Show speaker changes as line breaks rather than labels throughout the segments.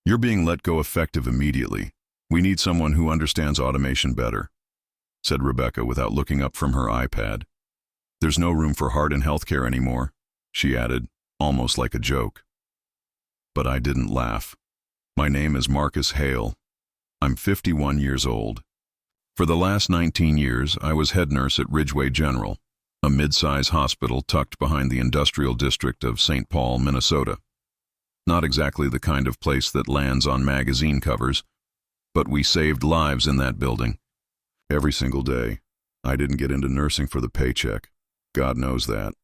You're being let go effective immediately. We need someone who understands automation better," said Rebecca without looking up from her iPad. "There's no room for heart in healthcare anymore," she added, almost like a joke. But I didn't laugh. My name is Marcus Hale. I'm 51 years old. For the last 19 years, I was head nurse at Ridgeway General, a mid-size hospital tucked behind the industrial district of St. Paul, Minnesota. Not exactly the kind of place that lands on magazine covers, but we saved lives in that building. Every single day. I didn't get into nursing for the paycheck. God knows that.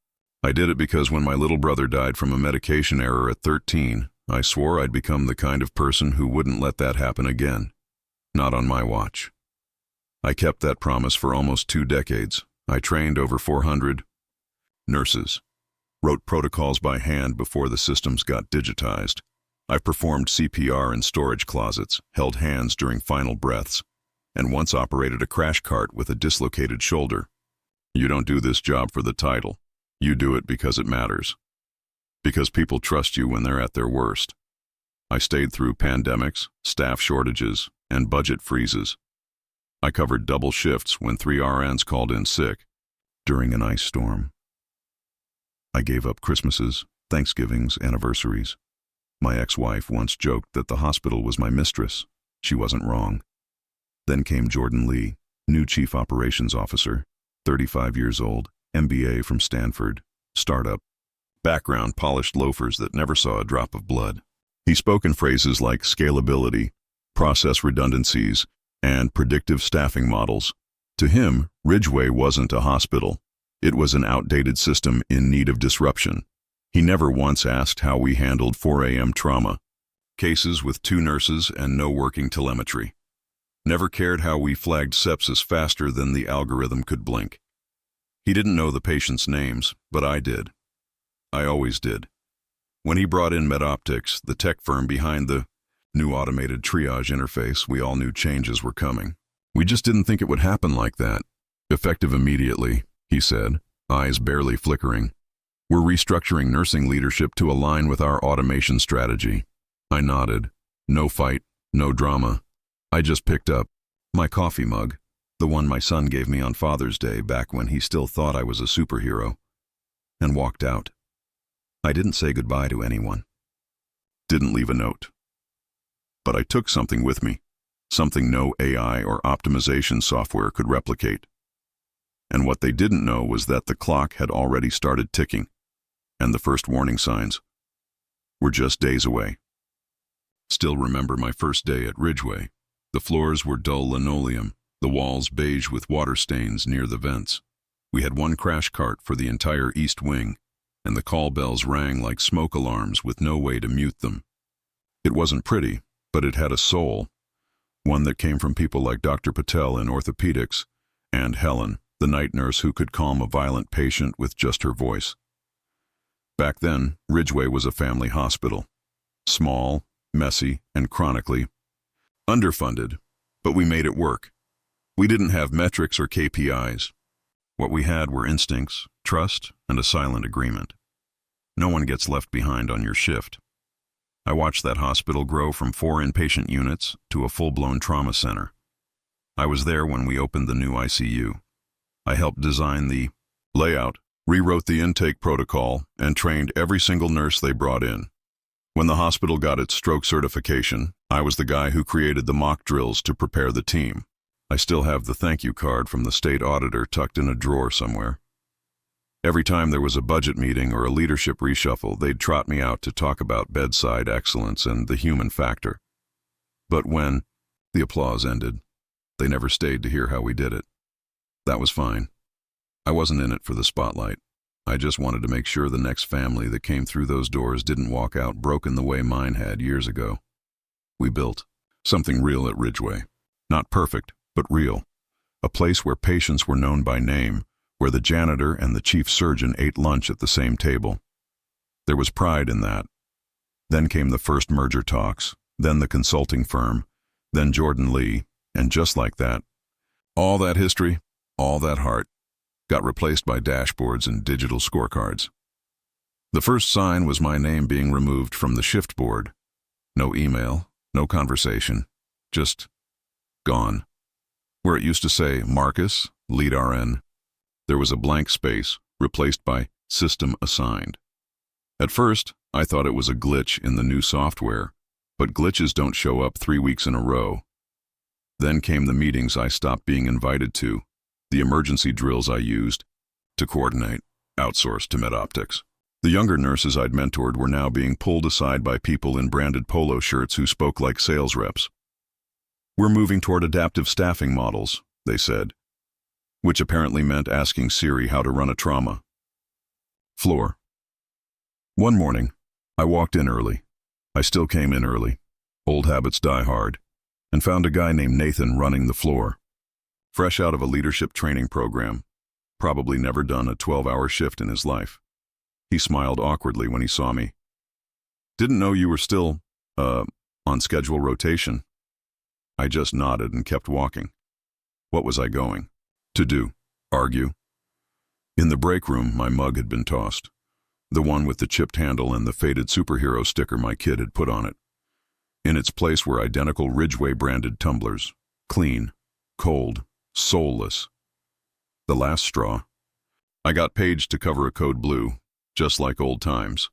I did it because when my little brother died from a medication error at 13, I swore I'd become the kind of person who wouldn't let that happen again. Not on my watch. I kept that promise for almost 2 decades. I trained over 400 nurses, wrote protocols by hand before the systems got digitized. I performed CPR in storage closets, held hands during final breaths, and once operated a crash cart with a dislocated shoulder. You don't do this job for the title. You do it because it matters. Because people trust you when they're at their worst. I stayed through pandemics, staff shortages, and budget freezes. I covered double shifts when 3 RNs called in sick during an ice storm. I gave up Christmases, Thanksgivings, anniversaries. My ex-wife once joked that the hospital was my mistress. She wasn't wrong. Then came Jordan Lee, new Chief Operations Officer, 35 years old, MBA from Stanford, startup, background polished loafers that never saw a drop of blood. He spoke in phrases like scalability, process redundancies, and predictive staffing models. To him, Ridgeway wasn't a hospital. It was an outdated system in need of disruption. He never once asked how we handled 4 a.m. trauma, cases with 2 nurses and no working telemetry. Never cared how we flagged sepsis faster than the algorithm could blink. He didn't know the patients' names, but I did. I always did. When he brought in MedOptics, the tech firm behind the new automated triage interface, we all knew changes were coming. We just didn't think it would happen like that. Effective immediately, he said, eyes barely flickering. We're restructuring nursing leadership to align with our automation strategy. I nodded. No fight, no drama. I just picked up my coffee mug, the one my son gave me on Father's Day back when he still thought I was a superhero, and walked out. I didn't say goodbye to anyone. Didn't leave a note. But I took something with me, something no AI or optimization software could replicate. And what they didn't know was that the clock had already started ticking, and the first warning signs were just days away. Still remember my first day at Ridgeway. The floors were dull linoleum, the walls beige with water stains near the vents. We had 1 crash cart for the entire east wing, and the call bells rang like smoke alarms with no way to mute them. It wasn't pretty, but it had a soul, one that came from people like Dr. Patel in orthopedics, and Helen, the night nurse who could calm a violent patient with just her voice. Back then, Ridgeway was a family hospital. Small, messy, and chronically underfunded, but we made it work. We didn't have metrics or KPIs. What we had were instincts, trust, and a silent agreement. No one gets left behind on your shift. I watched that hospital grow from 4 inpatient units to a full-blown trauma center. I was there when we opened the new ICU. I helped design the layout, rewrote the intake protocol, and trained every single nurse they brought in. When the hospital got its stroke certification, I was the guy who created the mock drills to prepare the team. I still have the thank you card from the state auditor tucked in a drawer somewhere. Every time there was a budget meeting or a leadership reshuffle, they'd trot me out to talk about bedside excellence and the human factor. But when the applause ended, they never stayed to hear how we did it. That was fine. I wasn't in it for the spotlight. I just wanted to make sure the next family that came through those doors didn't walk out broken the way mine had years ago. We built something real at Ridgeway. Not perfect, but real. A place where patients were known by name, where the janitor and the chief surgeon ate lunch at the same table. There was pride in that. Then came the first merger talks, then the consulting firm, then Jordan Lee, and just like that, all that history, all that heart, got replaced by dashboards and digital scorecards. The first sign was my name being removed from the shift board. No email, No conversation. Just gone. Where it used to say Marcus, lead RN, there was a blank space replaced by system assigned. At first, I thought it was a glitch in the new software, but glitches don't show up 3 weeks in a row. Then came the meetings I stopped being invited to, the emergency drills I used to coordinate, outsourced to MedOptics. The younger nurses I'd mentored were now being pulled aside by people in branded polo shirts who spoke like sales reps. We're moving toward adaptive staffing models, they said, which apparently meant asking Siri how to run a trauma floor. One morning, I walked in early. I still came in early. Old habits die hard. And found a guy named Nathan running the floor. Fresh out of a leadership training program. Probably never done a 12-hour shift in his life. He smiled awkwardly when he saw me. Didn't know you were still, on schedule rotation. I just nodded and kept walking. What was I going to do? Argue? In the break room, my mug had been tossed. The one with the chipped handle and the faded superhero sticker my kid had put on it. In its place were identical Ridgeway-branded tumblers. Clean, cold, soulless. The last straw. I got paged to cover a code blue, just like old times.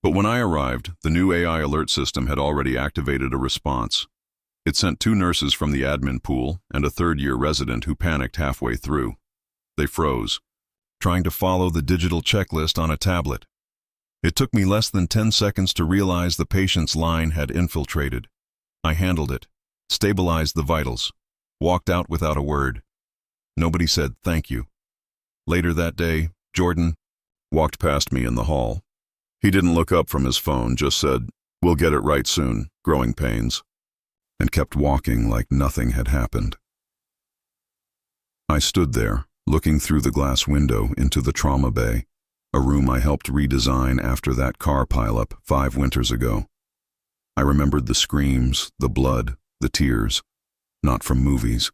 But when I arrived, the new AI alert system had already activated a response. It sent 2 nurses from the admin pool and a third-year resident who panicked halfway through. They froze, trying to follow the digital checklist on a tablet. It took me less than 10 seconds to realize the patient's line had infiltrated. I handled it, stabilized the vitals, walked out without a word. Nobody said thank you. Later that day, Jordan walked past me in the hall. He didn't look up from his phone, just said, "We'll get it right soon, growing pains," and kept walking like nothing had happened. I stood there, looking through the glass window into the trauma bay, a room I helped redesign after that car pileup 5 winters ago. I remembered the screams, the blood, the tears, not from movies,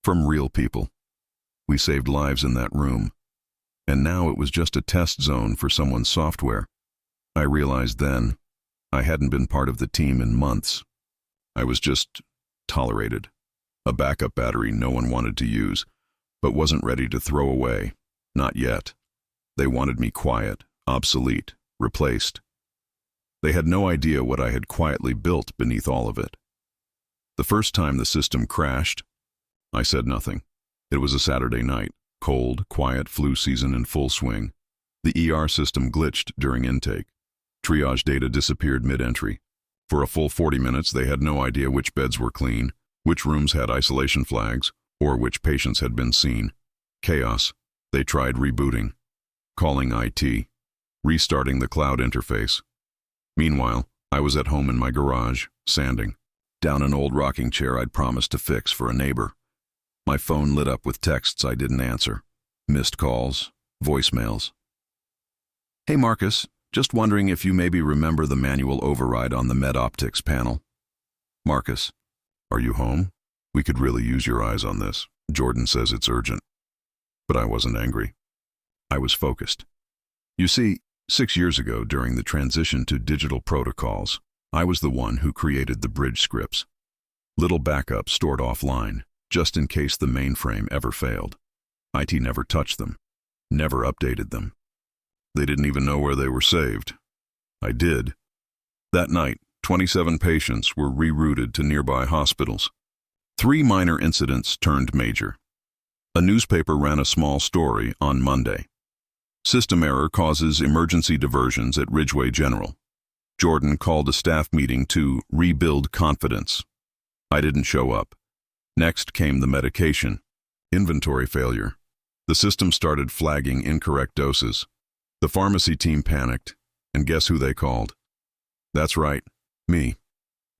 from real people. We saved lives in that room, and now it was just a test zone for someone's software. I realized then I hadn't been part of the team in months. I was just tolerated, a backup battery no one wanted to use, but wasn't ready to throw away, not yet. They wanted me quiet, obsolete, replaced. They had no idea what I had quietly built beneath all of it. The first time the system crashed, I said nothing. It was a Saturday night, cold, quiet flu season in full swing. The ER system glitched during intake. Triage data disappeared mid-entry. For a full 40 minutes, they had no idea which beds were clean, which rooms had isolation flags, or which patients had been seen. Chaos. They tried rebooting, calling IT, restarting the cloud interface. Meanwhile, I was at home in my garage, sanding, down an old rocking chair I'd promised to fix for a neighbor. My phone lit up with texts I didn't answer, missed calls, voicemails. "Hey Marcus, just wondering if you maybe remember the manual override on the MedOptics panel." Marcus, "Are you home? We could really use your eyes on this. Jordan says it's urgent." But I wasn't angry. I was focused. You see, 6 years ago, during the transition to digital protocols, I was the one who created the bridge scripts. Little backups stored offline, just in case the mainframe ever failed. IT never touched them, never updated them. They didn't even know where they were saved. I did. That night, 27 patients were rerouted to nearby hospitals. 3 minor incidents turned major. A newspaper ran a small story on Monday. System error causes emergency diversions at Ridgeway General. Jordan called a staff meeting to rebuild confidence. I didn't show up. Next came the medication. Inventory failure. The system started flagging incorrect doses. The pharmacy team panicked, and guess who they called? That's right, me.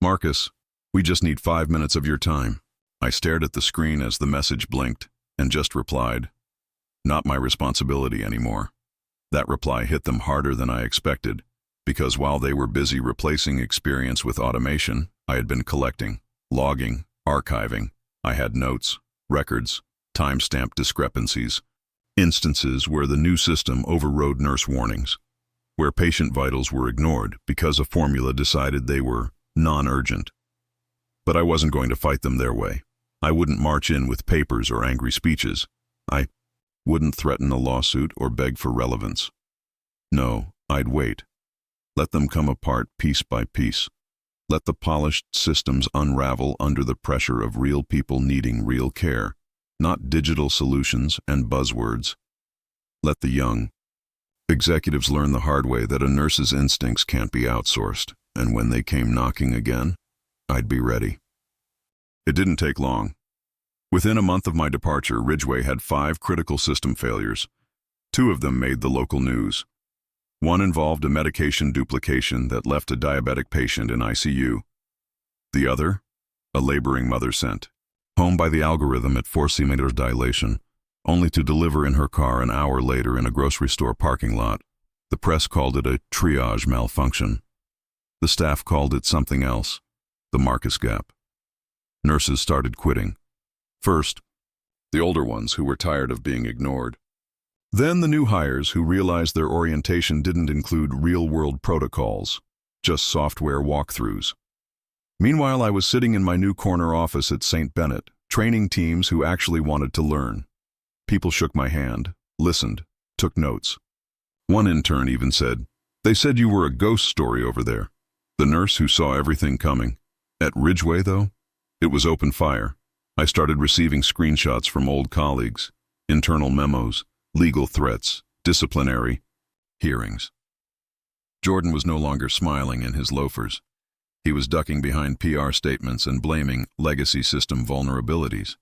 "Marcus, we just need 5 minutes of your time." I stared at the screen as the message blinked, and just replied, "Not my responsibility anymore." That reply hit them harder than I expected, because while they were busy replacing experience with automation, I had been collecting, logging, archiving. I had notes, records, time-stamped discrepancies, instances where the new system overrode nurse warnings, where patient vitals were ignored because a formula decided they were non-urgent. But I wasn't going to fight them their way. I wouldn't march in with papers or angry speeches. I wouldn't threaten a lawsuit or beg for relevance. No, I'd wait. Let them come apart piece by piece. Let the polished systems unravel under the pressure of real people needing real care, not digital solutions and buzzwords. Let the young executives learn the hard way that a nurse's instincts can't be outsourced, and when they came knocking again, I'd be ready. It didn't take long. Within a month of my departure, Ridgeway had 5 critical system failures. 2 of them made the local news. One involved a medication duplication that left a diabetic patient in ICU. The other, a laboring mother sent home by the algorithm at 4 centimeters dilation, only to deliver in her car an hour later in a grocery store parking lot. The press called it a triage malfunction. The staff called it something else, the Marcus gap. Nurses started quitting. First, the older ones who were tired of being ignored. Then the new hires who realized their orientation didn't include real-world protocols, just software walkthroughs. Meanwhile, I was sitting in my new corner office at St. Bennett, training teams who actually wanted to learn. People shook my hand, listened, took notes. One intern even said, "They said you were a ghost story over there." The nurse who saw everything coming. At Ridgeway, though, it was open fire. I started receiving screenshots from old colleagues, internal memos, legal threats, disciplinary hearings. Jordan was no longer smiling in his loafers. He was ducking behind PR statements and blaming legacy system vulnerabilities.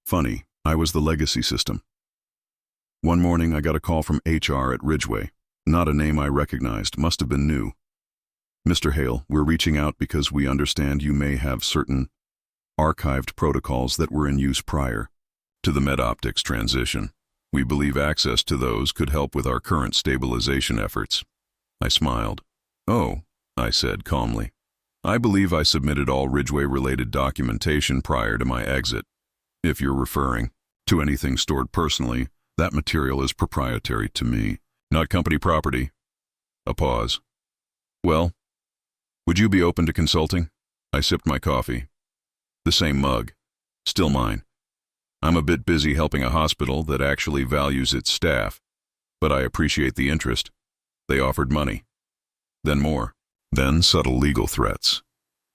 Funny, I was the legacy system. One morning I got a call from HR at Ridgeway. Not a name I recognized, must have been new. "Mr. Hale, we're reaching out because we understand you may have certain archived protocols that were in use prior to the MedOptics transition. We believe access to those could help with our current stabilization efforts." I smiled. "Oh," I said calmly. "I believe I submitted all Ridgeway-related documentation prior to my exit. If you're referring to anything stored personally, that material is proprietary to me, not company property." A pause. "Well, would you be open to consulting?" I sipped my coffee. The same mug. Still mine. I'm a bit busy helping a hospital that actually values its staff, but I appreciate the interest. They offered money. Then more. Then subtle legal threats.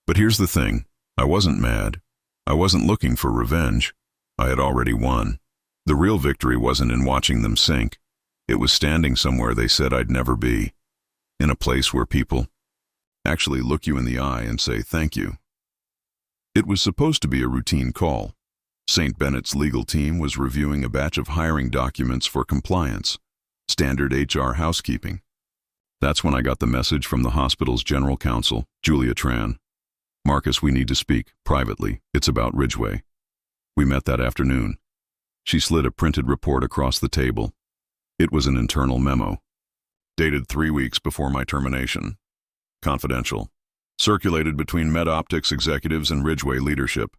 But here's the thing. I wasn't mad. I wasn't looking for revenge. I had already won. The real victory wasn't in watching them sink. It was standing somewhere they said I'd never be. In a place where people actually look you in the eye and say thank you. It was supposed to be a routine call. St. Bennett's legal team was reviewing a batch of hiring documents for compliance, standard HR housekeeping. That's when I got the message from the hospital's general counsel, Julia Tran. "Marcus, we need to speak, privately. It's about Ridgeway." We met that afternoon. She slid a printed report across the table. It was an internal memo. Dated 3 weeks before my termination. Confidential. Circulated between MedOptics executives and Ridgeway leadership.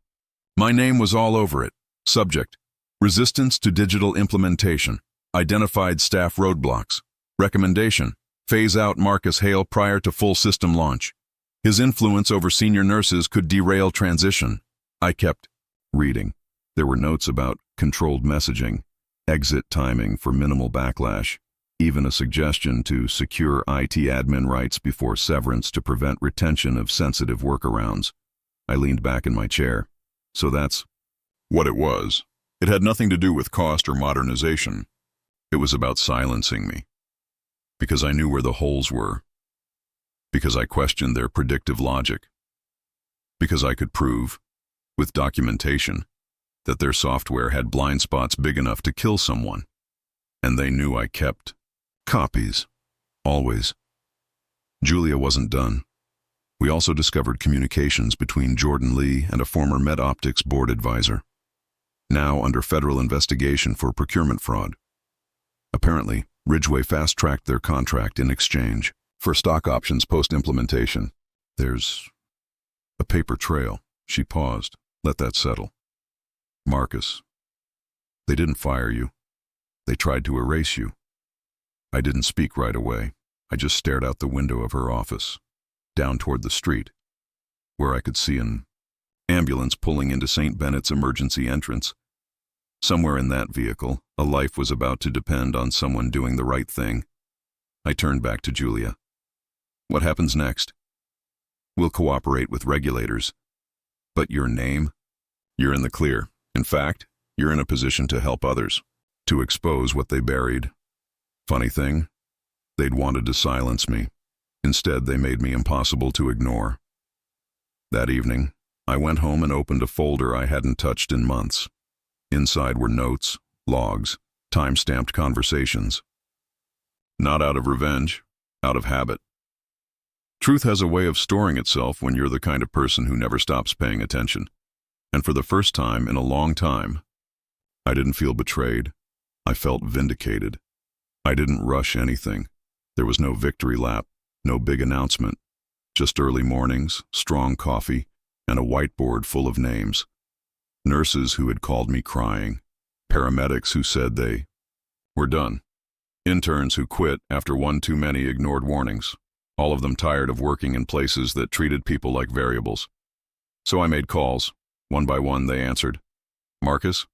My name was all over it. Subject: resistance to digital implementation. Identified staff roadblocks. Recommendation: phase out Marcus Hale prior to full system launch. His influence over senior nurses could derail transition. I kept reading. There were notes about controlled messaging, exit timing for minimal backlash, even a suggestion to secure IT admin rights before severance to prevent retention of sensitive workarounds. I leaned back in my chair. So that's what it was. It had nothing to do with cost or modernization. It was about silencing me. Because I knew where the holes were. Because I questioned their predictive logic. Because I could prove, with documentation, that their software had blind spots big enough to kill someone. And they knew I kept copies. Always. Julia wasn't done. We also discovered communications between Jordan Lee and a former MedOptics board advisor, now under federal investigation for procurement fraud. Apparently, Ridgeway fast-tracked their contract in exchange for stock options post-implementation. There's a paper trail. She paused. Let that settle. "Marcus, they didn't fire you. They tried to erase you." I didn't speak right away. I just stared out the window of her office, down toward the street. where I could see an ambulance pulling into St. Bennett's emergency entrance. Somewhere in that vehicle, a life was about to depend on someone doing the right thing. I turned back to Julia. What happens next? We'll cooperate with regulators. But your name? You're in the clear. In fact, you're in a position to help others, to expose what they buried. Funny thing, they'd wanted to silence me. Instead, they made me impossible to ignore. That evening, I went home and opened a folder I hadn't touched in months. Inside were notes, logs, time-stamped conversations. Not out of revenge, out of habit. Truth has a way of storing itself when you're the kind of person who never stops paying attention. And for the first time in a long time, I didn't feel betrayed. I felt vindicated. I didn't rush anything. There was no victory lap, no big announcement. Just early mornings, strong coffee, and a whiteboard full of names. Nurses who had called me crying. Paramedics who said they were done. Interns who quit after one too many ignored warnings. All of them tired of working in places that treated people like variables. So I made calls. One by one they answered. Marcus,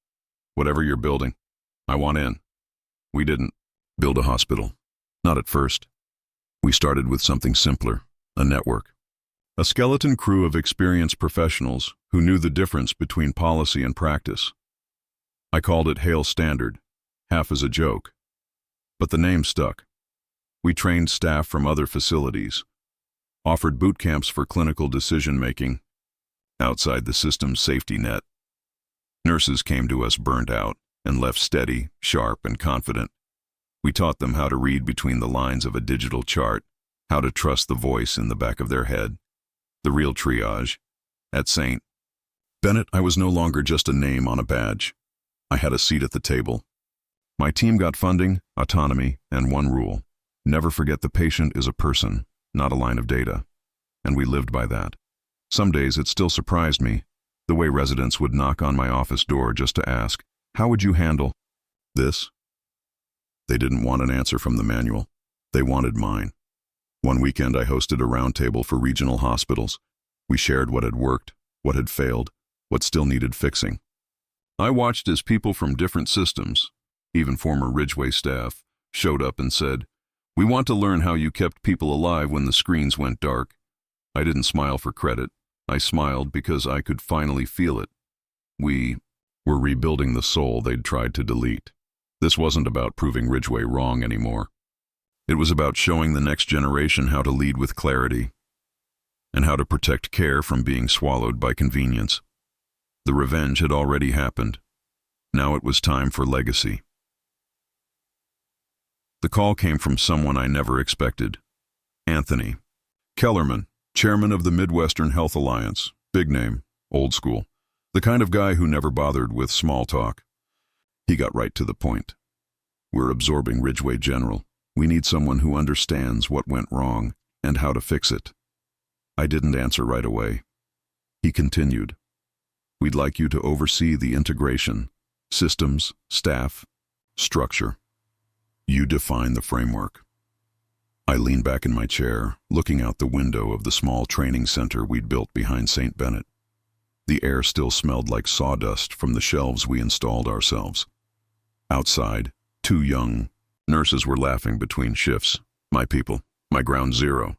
whatever you're building, I want in. We didn't build a hospital. Not at first. We started with something simpler, a network. A skeleton crew of experienced professionals who knew the difference between policy and practice. I called it Hale Standard, half as a joke. But the name stuck. We trained staff from other facilities, offered boot camps for clinical decision-making, outside the system's safety net. Nurses came to us burned out and left steady, sharp, and confident. We taught them how to read between the lines of a digital chart, how to trust the voice in the back of their head. The real triage. At St. Bennett, I was no longer just a name on a badge. I had a seat at the table. My team got funding, autonomy, and one rule. Never forget the patient is a person, not a line of data. And we lived by that. Some days it still surprised me, the way residents would knock on my office door just to ask, how would you handle this? They didn't want an answer from the manual. They wanted mine. One weekend I hosted a roundtable for regional hospitals. We shared what had worked, what had failed, what still needed fixing. I watched as people from different systems, even former Ridgeway staff, showed up and said, "We want to learn how you kept people alive when the screens went dark." I didn't smile for credit. I smiled because I could finally feel it. We were rebuilding the soul they'd tried to delete. This wasn't about proving Ridgeway wrong anymore. It was about showing the next generation how to lead with clarity and how to protect care from being swallowed by convenience. The revenge had already happened. Now it was time for legacy. The call came from someone I never expected. Anthony Kellerman, chairman of the Midwestern Health Alliance, big name, old school, the kind of guy who never bothered with small talk. He got right to the point. We're absorbing Ridgeway General. We need someone who understands what went wrong and how to fix it. I didn't answer right away. He continued. We'd like you to oversee the integration, systems, staff, structure. You define the framework. I leaned back in my chair, looking out the window of the small training center we'd built behind St. Bennett. The air still smelled like sawdust from the shelves we installed ourselves. Outside, 2 young nurses were laughing between shifts. My people, my ground zero.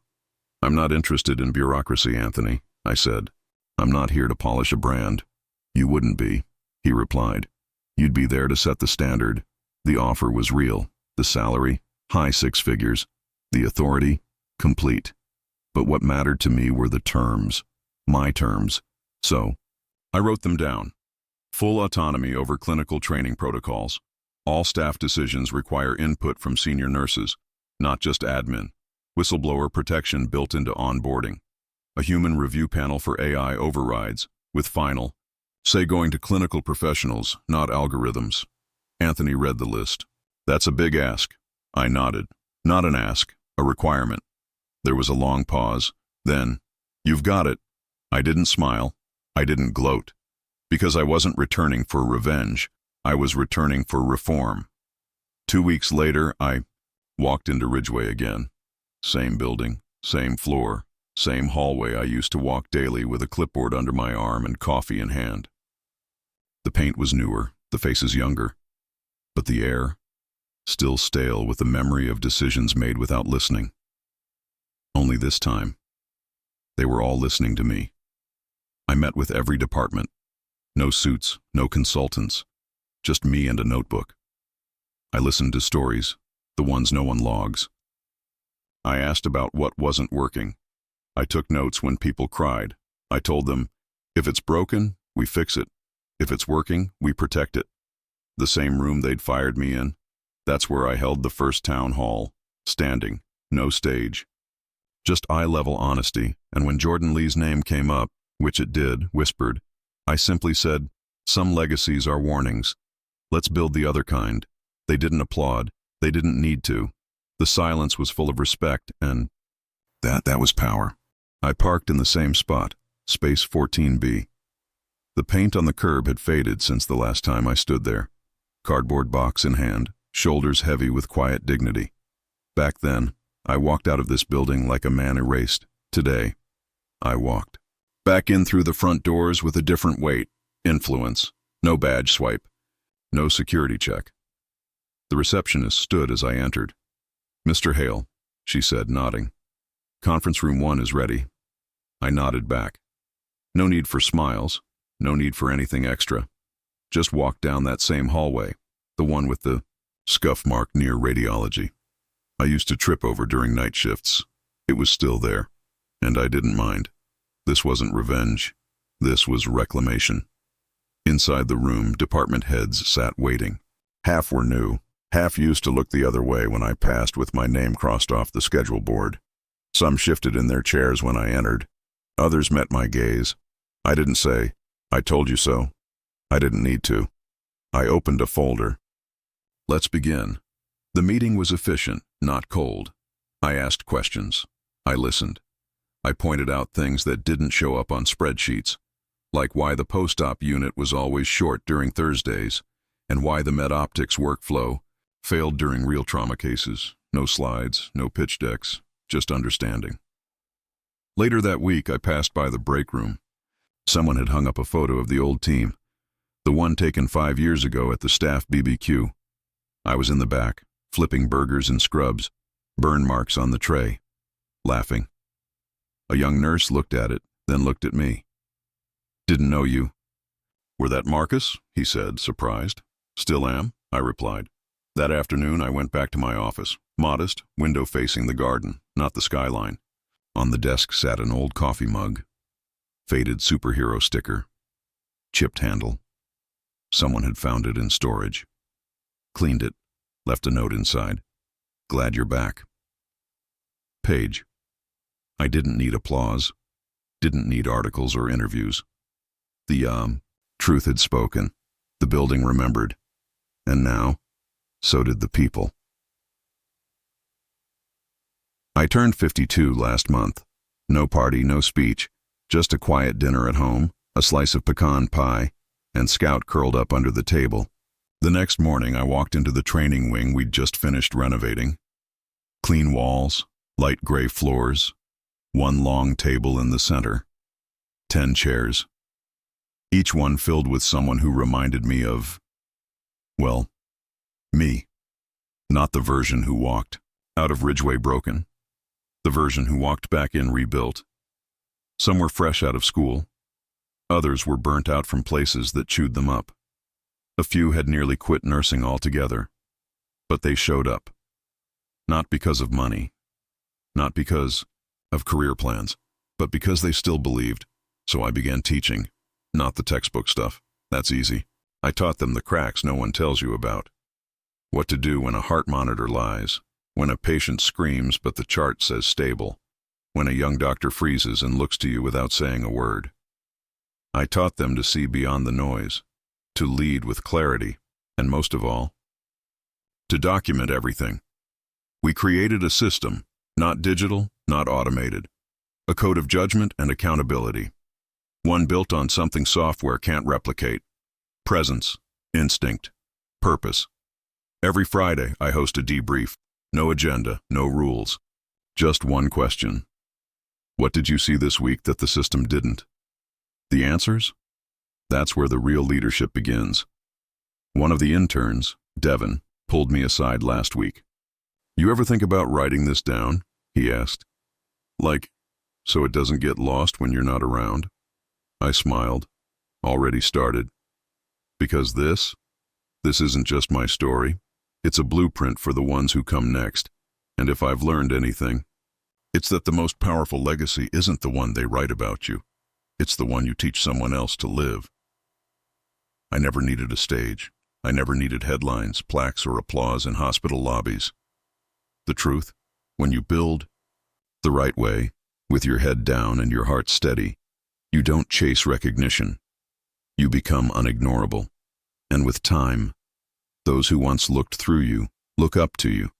I'm not interested in bureaucracy, Anthony, I said. I'm not here to polish a brand. You wouldn't be, he replied. You'd be there to set the standard. The offer was real. The salary, high 6 figures. The authority, complete. But what mattered to me were the terms, my terms. So, I wrote them down. Full autonomy over clinical training protocols. All staff decisions require input from senior nurses, not just admin. Whistleblower protection built into onboarding. A human review panel for AI overrides, with final, say going to clinical professionals, not algorithms. Anthony read the list. That's a big ask. I nodded. Not an ask, a requirement. There was a long pause. Then, you've got it. I didn't smile. I didn't gloat. Because I wasn't returning for revenge. I was returning for reform. 2 weeks later, I walked into Ridgeway again. Same building, same floor, same hallway I used to walk daily with a clipboard under my arm and coffee in hand. The paint was newer, the faces younger, but the air, still stale with the memory of decisions made without listening. Only this time, they were all listening to me. I met with every department. No suits, no consultants, just me and a notebook. I listened to stories, the ones no one logs. I asked about what wasn't working. I took notes when people cried. I told them, if it's broken, we fix it. If it's working, we protect it. The same room they'd fired me in, that's where I held the first town hall, standing, no stage. Just eye-level honesty, and when Jordan Lee's name came up, which it did, whispered, I simply said, some legacies are warnings. Let's build the other kind. They didn't applaud. They didn't need to. The silence was full of respect, and that was power. I parked in the same spot, space 14B. The paint on the curb had faded since the last time I stood there. Cardboard box in hand, shoulders heavy with quiet dignity. Back then, I walked out of this building like a man erased. Today, I walked back in through the front doors with a different weight, influence, no badge swipe, no security check. The receptionist stood as I entered. Mr. Hale, she said, nodding. Conference room 1 is ready. I nodded back. No need for smiles, no need for anything extra. Just walked down that same hallway, the one with the scuff mark near radiology. I used to trip over during night shifts. It was still there, and I didn't mind. This wasn't revenge. This was reclamation. Inside the room, department heads sat waiting. Half were new. Half used to look the other way when I passed with my name crossed off the schedule board. Some shifted in their chairs when I entered. Others met my gaze. I didn't say, I told you so. I didn't need to. I opened a folder. Let's begin. The meeting was efficient, not cold. I asked questions. I listened. I pointed out things that didn't show up on spreadsheets, like why the post-op unit was always short during Thursdays, and why the med-optics workflow failed during real trauma cases. No slides, no pitch decks, just understanding. Later that week, I passed by the break room. Someone had hung up a photo of the old team, the one taken 5 years ago at the staff BBQ. I was in the back, flipping burgers and scrubs, burn marks on the tray, laughing. A young nurse looked at it, then looked at me. Didn't know you. Were that Marcus? He said, surprised. Still am, I replied. That afternoon, I went back to my office, modest, window facing the garden, not the skyline. On the desk sat an old coffee mug, faded superhero sticker, chipped handle. Someone had found it in storage. Cleaned it, left a note inside. Glad you're back. Page. I didn't need applause, didn't need articles or interviews. The truth had spoken. The building remembered. And now, so did the people. I turned 52 last month. No party, no speech, just a quiet dinner at home, a slice of pecan pie, and Scout curled up under the table. The next morning, I walked into the training wing we'd just finished renovating. Clean walls, light gray floors, one long table in the center, 10 chairs, each one filled with someone who reminded me of, well, me. Not the version who walked out of Ridgeway broken, the version who walked back in rebuilt. Some were fresh out of school. Others were burnt out from places that chewed them up. A few had nearly quit nursing altogether, but they showed up. Not because of money, not because of career plans, but because they still believed. So I began teaching, not the textbook stuff. That's easy. I taught them the cracks no one tells you about. What to do when a heart monitor lies, when a patient screams but the chart says stable, when a young doctor freezes and looks to you without saying a word. I taught them to see beyond the noise, to lead with clarity, and most of all, to document everything. We created a system, not digital, not automated, a code of judgment and accountability, one built on something software can't replicate: presence, instinct, purpose. Every Friday, I host a debrief. No agenda, no rules. Just one question. What did you see this week that the system didn't? The answers? That's where the real leadership begins. One of the interns, Devin, pulled me aside last week. You ever think about writing this down? He asked. Like, so it doesn't get lost when you're not around? I smiled. Already started. Because this isn't just my story. It's a blueprint for the ones who come next. And if I've learned anything, it's that the most powerful legacy isn't the one they write about you. It's the one you teach someone else to live. I never needed a stage. I never needed headlines, plaques, or applause in hospital lobbies. The truth, when you build the right way, with your head down and your heart steady, you don't chase recognition. You become unignorable. And with time, those who once looked through you look up to you.